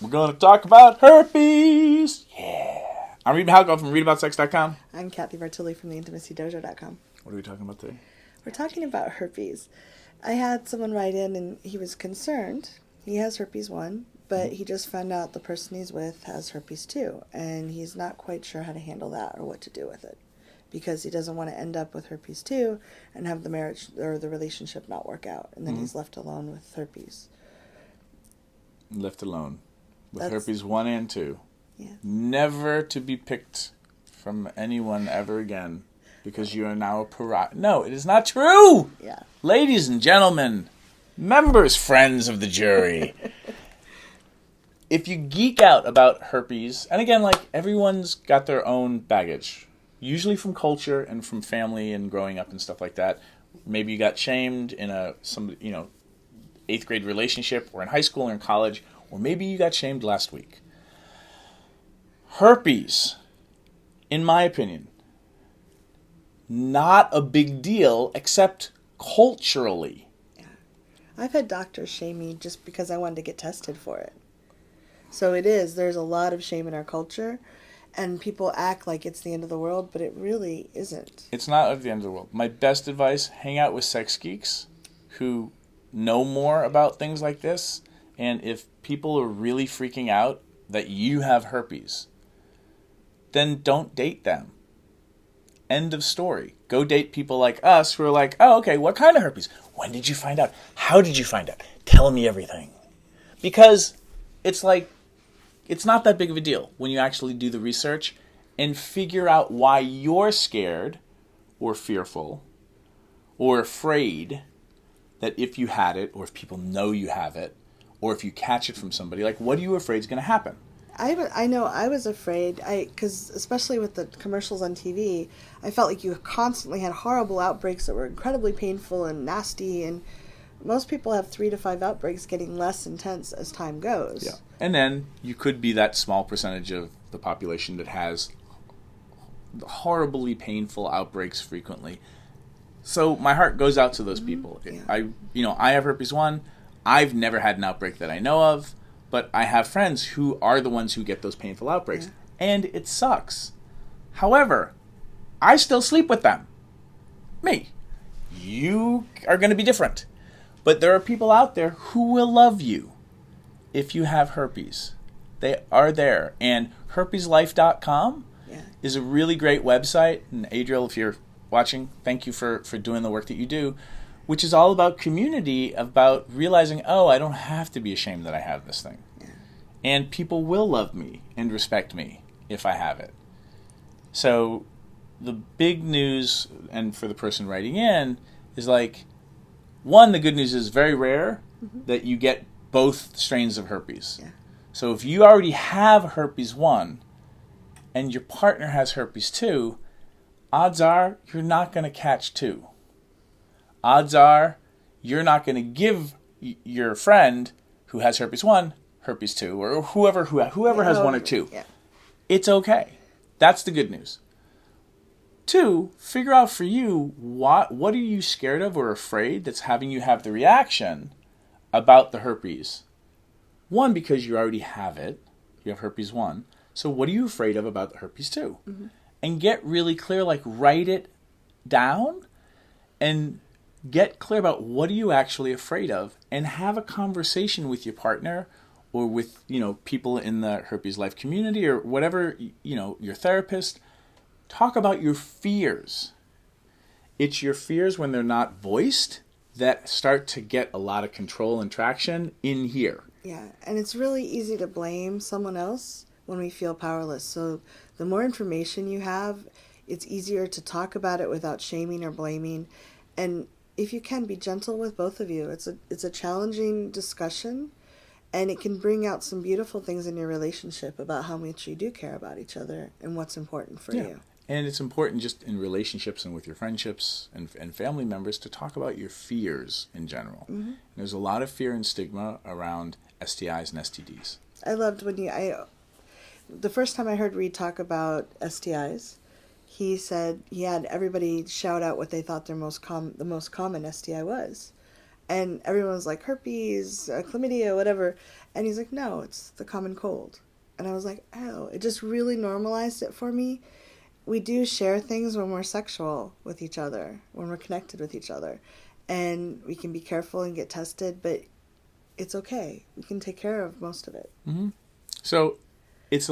We're going to talk about herpes. Yeah. I'm Reid from readaboutsex.com. I'm Cathy from theintimacydojo.com. What are we talking about today? We're talking about herpes. I had someone write in and he was concerned. He has herpes 1, but he just found out the person he's with has herpes 2, and he's not quite sure how to handle that or what to do with it, because he doesn't want to end up with herpes 2 and have the marriage or the relationship not work out, and then he's left alone with herpes. Left alone with herpes 1 and 2. Yeah. Never to be picked from anyone ever again, because you are now a pariah. No, it is not true. Yeah. Ladies and gentlemen, members, friends of the jury. If you geek out about herpes, and again, like, everyone's got their own baggage, usually from culture and from family and growing up and stuff like that. Maybe you got shamed in some 8th grade relationship, or in high school or in college, or maybe you got shamed last week. Herpes, in my opinion, not a big deal, except culturally. Yeah. I've had doctors shame me just because I wanted to get tested for it. So there's a lot of shame in our culture, and people act like it's the end of the world, but it really isn't. It's not at the end of the world. My best advice, hang out with sex geeks who know more about things like this, and if people are really freaking out that you have herpes, then don't date them. End of story. Go date people like us who are like, oh, okay, what kind of herpes? When did you find out? How did you find out? Tell me everything. Because it's like, it's not that big of a deal when you actually do the research and figure out why you're scared or fearful or afraid that if you had it, or if people know you have it, or if you catch it from somebody, like, what are you afraid is going to happen? I know I was afraid, because especially with the commercials on TV, I felt like you constantly had horrible outbreaks that were incredibly painful and nasty, and most people have 3 to 5 outbreaks, getting less intense as time goes. Yeah. And then you could be that small percentage of the population that has horribly painful outbreaks frequently. So my heart goes out to those people. Yeah. I have herpes 1. I've never had an outbreak that I know of, but I have friends who are the ones who get those painful outbreaks. Yeah. And it sucks. However, I still sleep with them. Me. You are going to be different. But there are people out there who will love you if you have herpes. They are there. And herpeslife.com is a really great website. And Adriel, if you're watching, thank you for doing the work that you do, which is all about community, about realizing, oh, I don't have to be ashamed that I have this thing. Yeah. And people will love me and respect me if I have it. So the big news, and for the person writing in, is like, one, the good news is very rare that you get both strains of herpes. Yeah. So if you already have herpes 1 and your partner has herpes 2, odds are you're not going to catch 2. Odds are you're not going to give your friend who has herpes 1 herpes 2, or whoever has 1 or 2. Yeah. It's okay. That's the good news. 2, figure out for you what are you scared of or afraid that's having you have the reaction about the herpes. 1, because you already have it. You have herpes 1. So what are you afraid of about the herpes 2? Mm-hmm. And get really clear, like, write it down and get clear about what are you actually afraid of, and have a conversation with your partner or with, people in the Herpes Life community or whatever, your therapist. Talk about your fears. It's your fears when they're not voiced that start to get a lot of control and traction in here. Yeah, and it's really easy to blame someone else when we feel powerless. So the more information you have, it's easier to talk about it without shaming or blaming. And if you can, be gentle with both of you. It's a challenging discussion, and it can bring out some beautiful things in your relationship about how much you do care about each other and what's important for you. And it's important just in relationships and with your friendships and family members to talk about your fears in general. Mm-hmm. There's a lot of fear and stigma around STIs and STDs. I loved when the first time I heard Reid talk about STIs, he said he had everybody shout out what they thought the most common STI was. And everyone was like, herpes, chlamydia, whatever. And he's like, no, it's the common cold. And I was like, oh, it just really normalized it for me. We do share things when we're sexual with each other, when we're connected with each other. And we can be careful and get tested, but it's okay. We can take care of most of it. Mm-hmm. So it's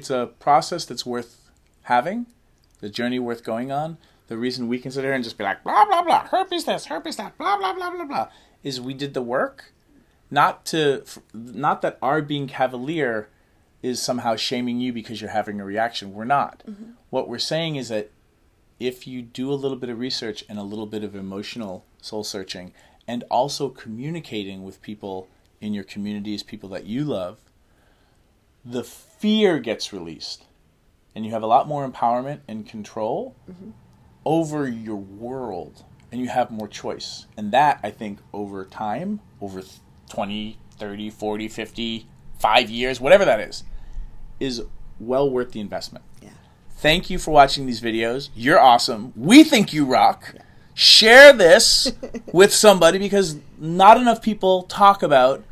a process that's worth having, the journey worth going on. The reason we can sit here and just be like, blah, blah, blah, herpes this, herpes that, blah, blah, blah, blah, blah, is we did the work. Not that our being cavalier is somehow shaming you because you're having a reaction. We're not. Mm-hmm. What we're saying is that if you do a little bit of research and a little bit of emotional soul searching and also communicating with people in your communities, people that you love, the fear gets released. And you have a lot more empowerment and control over your world. And you have more choice. And that, I think, over time, over 20, 30, 40, 50, 5 years, whatever that is well worth the investment. Yeah. Thank you for watching these videos. You're awesome. We think you rock. Yeah. Share this with somebody because not enough people talk about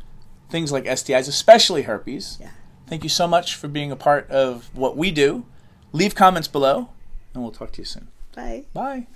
things like STIs, especially herpes. Yeah. Thank you so much for being a part of what we do. Leave comments below, and we'll talk to you soon. Bye. Bye.